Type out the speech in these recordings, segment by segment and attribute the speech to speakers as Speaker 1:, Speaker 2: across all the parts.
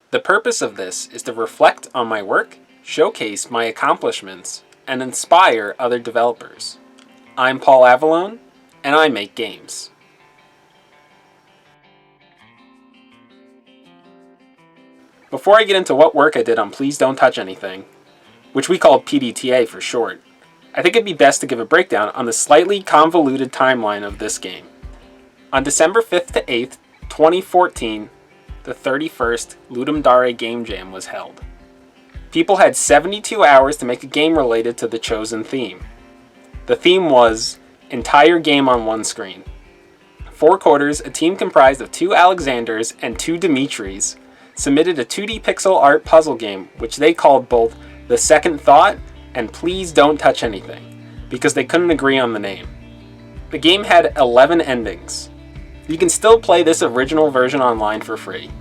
Speaker 1: The purpose of this is to reflect on my work, showcase my accomplishments, and inspire other developers. I'm Paul Avalone, and I make games. Before I get into what work I did on Please Don't Touch Anything, which we call PDTA for short, I think it'd be best to give a breakdown on the slightly convoluted timeline of this game. On December 5th to 8th, 2014, the 31st Ludum Dare Game Jam was held. People had 72 hours to make a game related to the chosen theme. The theme was entire game on one screen. 4 quarters, a team comprised of 2 Alexanders and 2 Dimitris submitted a 2D pixel art puzzle game which they called both The Second Thought and Please Don't Touch Anything, because they couldn't agree on the name. The game had 11 endings. You can still play this original version online for free.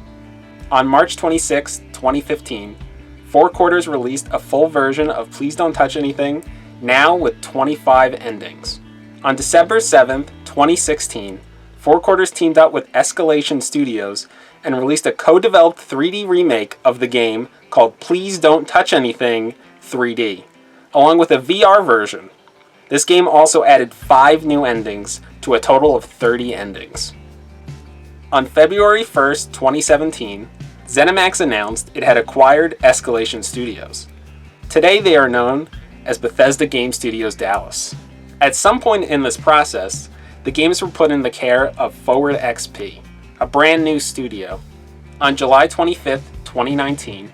Speaker 1: On March 26, 2015, 4 quarters released a full version of Please Don't Touch Anything, now with 25 endings. On December 7th, 2016, 4 quarters teamed up with Escalation Studios and released a co-developed 3D remake of the game called Please Don't Touch Anything 3D, along with a VR version. This game also added 5 new endings to a total of 30 endings. On February 1st, 2017, ZeniMax announced it had acquired Escalation Studios. Today they are known as Bethesda Game Studios Dallas. At some point in this process, the games were put in the care of Forward XP, a brand new studio. On July 25th, 2019,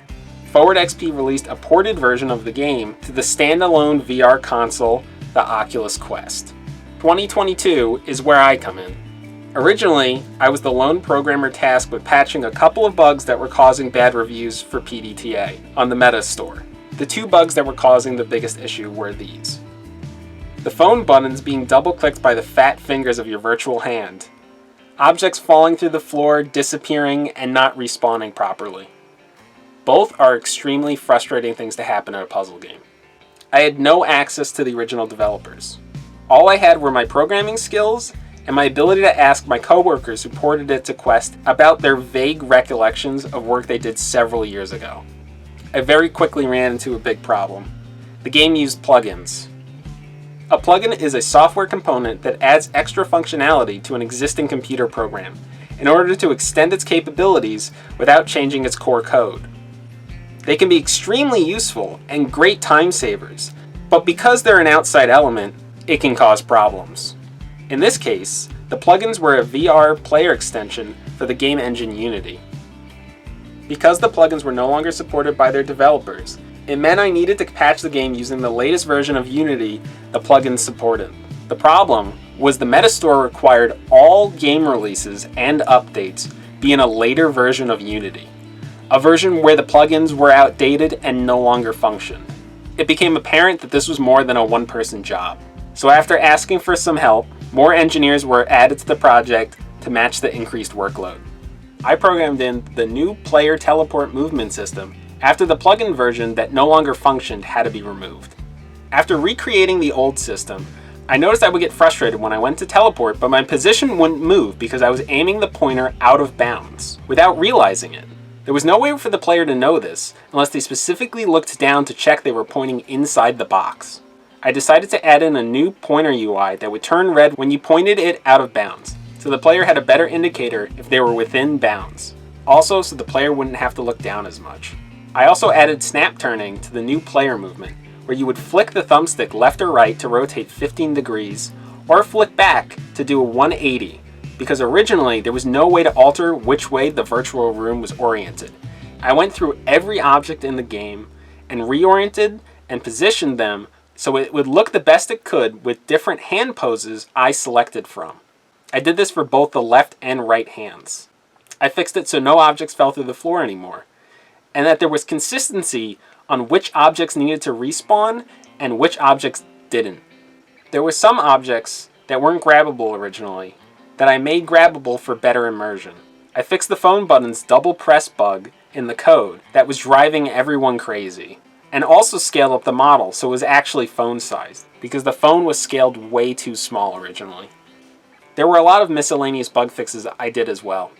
Speaker 1: Forward XP released a ported version of the game to the standalone VR console, the Oculus Quest. 2022 is where I come in. Originally, I was the lone programmer tasked with patching a couple of bugs that were causing bad reviews for PDTA on the Meta Store. The 2 bugs that were causing the biggest issue were these: the phone buttons being double-clicked by the fat fingers of your virtual hand, objects falling through the floor, disappearing, and not respawning properly. Both are extremely frustrating things to happen in a puzzle game. I had no access to the original developers. All I had were my programming skills and my ability to ask my coworkers who ported it to Quest about their vague recollections of work they did several years ago. I very quickly ran into a big problem. The game used plugins. A plugin is a software component that adds extra functionality to an existing computer program in order to extend its capabilities without changing its core code. They can be extremely useful and great time savers, but because they're an outside element, it can cause problems. In this case, the plugins were a VR player extension for the game engine Unity. Because the plugins were no longer supported by their developers, it meant I needed to patch the game using the latest version of Unity the plugins supported. The problem was the Metastore required all game releases and updates be in a later version of Unity, a version where the plugins were outdated and no longer functioned. It became apparent that this was more than a one-person job. So after asking for some help, more engineers were added to the project to match the increased workload. I programmed in the new player teleport movement system after the plugin version that no longer functioned had to be removed. After recreating the old system, I noticed I would get frustrated when I went to teleport, but my position wouldn't move because I was aiming the pointer out of bounds without realizing it. There was no way for the player to know this unless they specifically looked down to check they were pointing inside the box. I decided to add in a new pointer UI that would turn red when you pointed it out of bounds, so the player had a better indicator if they were within bounds. Also, so the player wouldn't have to look down as much. I also added snap turning to the new player movement, where you would flick the thumbstick left or right to rotate 15 degrees, or flick back to do a 180, because originally there was no way to alter which way the virtual room was oriented. I went through every object in the game and reoriented and positioned them so it would look the best it could with different hand poses I selected from. I did this for both the left and right hands. I fixed it so no objects fell through the floor anymore, and that there was consistency on which objects needed to respawn and which objects didn't. There were some objects that weren't grabbable originally that I made grabbable for better immersion. I fixed the phone button's double press bug in the code that was driving everyone crazy, and also scaled up the model so it was actually phone sized, because the phone was scaled way too small originally. There were a lot of miscellaneous bug fixes I did as well.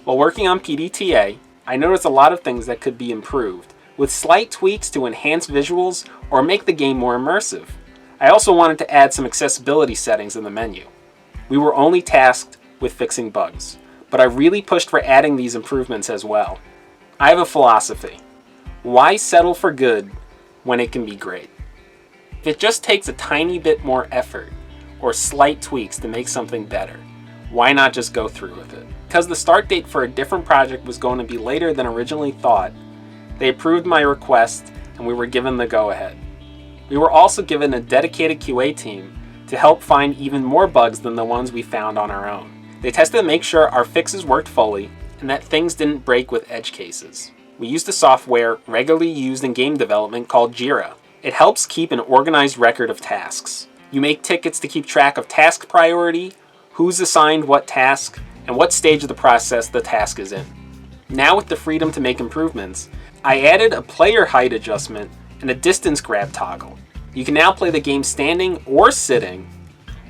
Speaker 1: While working on PDTA, I noticed a lot of things that could be improved, with slight tweaks to enhance visuals or make the game more immersive. I also wanted to add some accessibility settings in the menu. We were only tasked with fixing bugs, but I really pushed for adding these improvements as well. I have a philosophy. Why settle for good when it can be great? If it just takes a tiny bit more effort or slight tweaks to make something better, why not just go through with it? Because the start date for a different project was going to be later than originally thought, they approved my request and we were given the go-ahead. We were also given a dedicated QA team to help find even more bugs than the ones we found on our own. They tested to make sure our fixes worked fully and that things didn't break with edge cases. We used a software regularly used in game development called Jira. It helps keep an organized record of tasks. You make tickets to keep track of task priority, who's assigned what task, and what stage of the process the task is in. Now with the freedom to make improvements, I added a player height adjustment and a distance grab toggle. You can now play the game standing or sitting,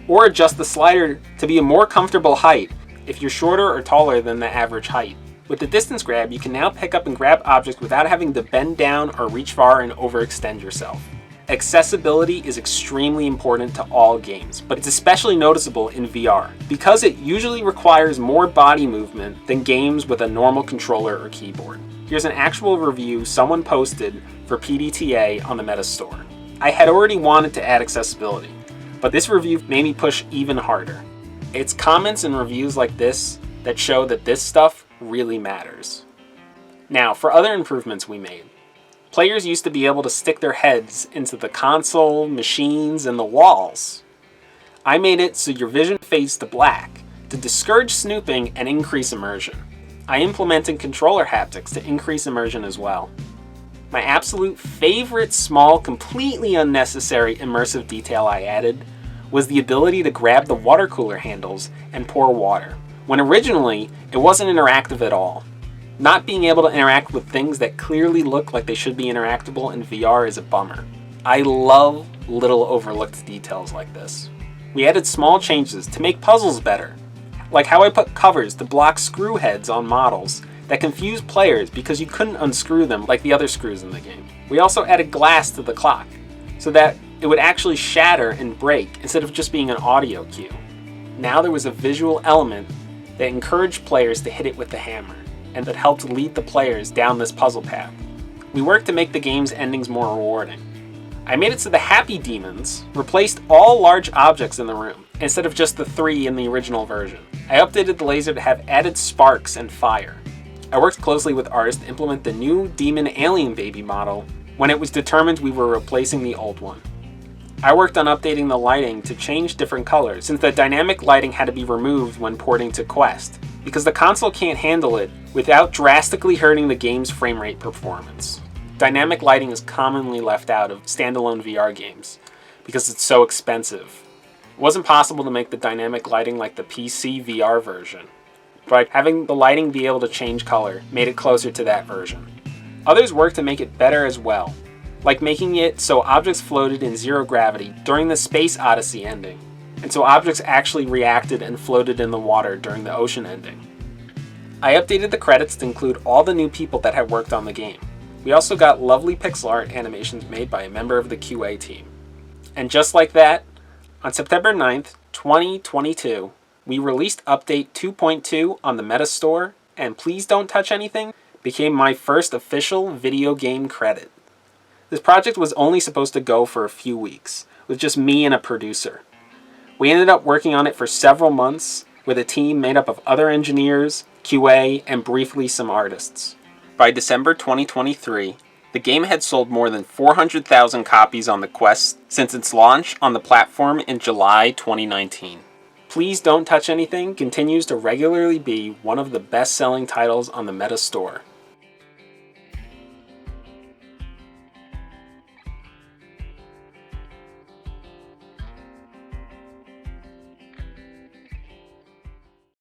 Speaker 1: or adjust the slider to be a more comfortable height if you're shorter or taller than the average height. With the distance grab, you can now pick up and grab objects without having to bend down or reach far and overextend yourself. Accessibility is extremely important to all games, but it's especially noticeable in VR, because it usually requires more body movement than games with a normal controller or keyboard. Here's an actual review someone posted for PDTA on the Meta Store. I had already wanted to add accessibility, but this review made me push even harder. It's comments and reviews like this that show that this stuff really matters. Now, for other improvements we made. Players used to be able to stick their heads into the console, machines, and the walls. I made it so your vision fades to black to discourage snooping and increase immersion. I implemented controller haptics to increase immersion as well. My absolute favorite small, completely unnecessary immersive detail I added was the ability to grab the water cooler handles and pour water, when originally it wasn't interactive at all. Not being able to interact with things that clearly look like they should be interactable in VR is a bummer. I love little overlooked details like this. We added small changes to make puzzles better, like how I put covers to block screw heads on models that confuse players because you couldn't unscrew them like the other screws in the game. We also added glass to the clock, so that it would actually shatter and break instead of just being an audio cue. Now there was a visual element that encouraged players to hit it with the hammer, and that helped lead the players down this puzzle path. We worked to make the game's endings more rewarding. I made it so the happy demons replaced all large objects in the room, instead of just the 3 in the original version. I updated the laser to have added sparks and fire. I worked closely with artists to implement the new demon alien baby model when it was determined we were replacing the old one. I worked on updating the lighting to change different colors, since the dynamic lighting had to be removed when porting to Quest, because the console can't handle it without drastically hurting the game's frame rate performance. Dynamic lighting is commonly left out of standalone VR games because it's so expensive. It wasn't possible to make the dynamic lighting like the PC VR version, but having the lighting be able to change color made it closer to that version. Others worked to make it better as well, like making it so objects floated in zero gravity during the Space Odyssey ending, and so objects actually reacted and floated in the water during the ocean ending. I updated the credits to include all the new people that had worked on the game. We also got lovely pixel art animations made by a member of the QA team. And just like that, on September 9th, 2022, we released Update 2.2 on the Meta Store, and Please Don't Touch Anything became my first official video game credit. This project was only supposed to go for a few weeks, with just me and a producer. We ended up working on it for several months, with a team made up of other engineers, QA, and briefly some artists. By December 2023, the game had sold more than 400,000 copies on the Quest since its launch on the platform in July 2019. Please Don't Touch Anything continues to regularly be one of the best-selling titles on the Meta Store.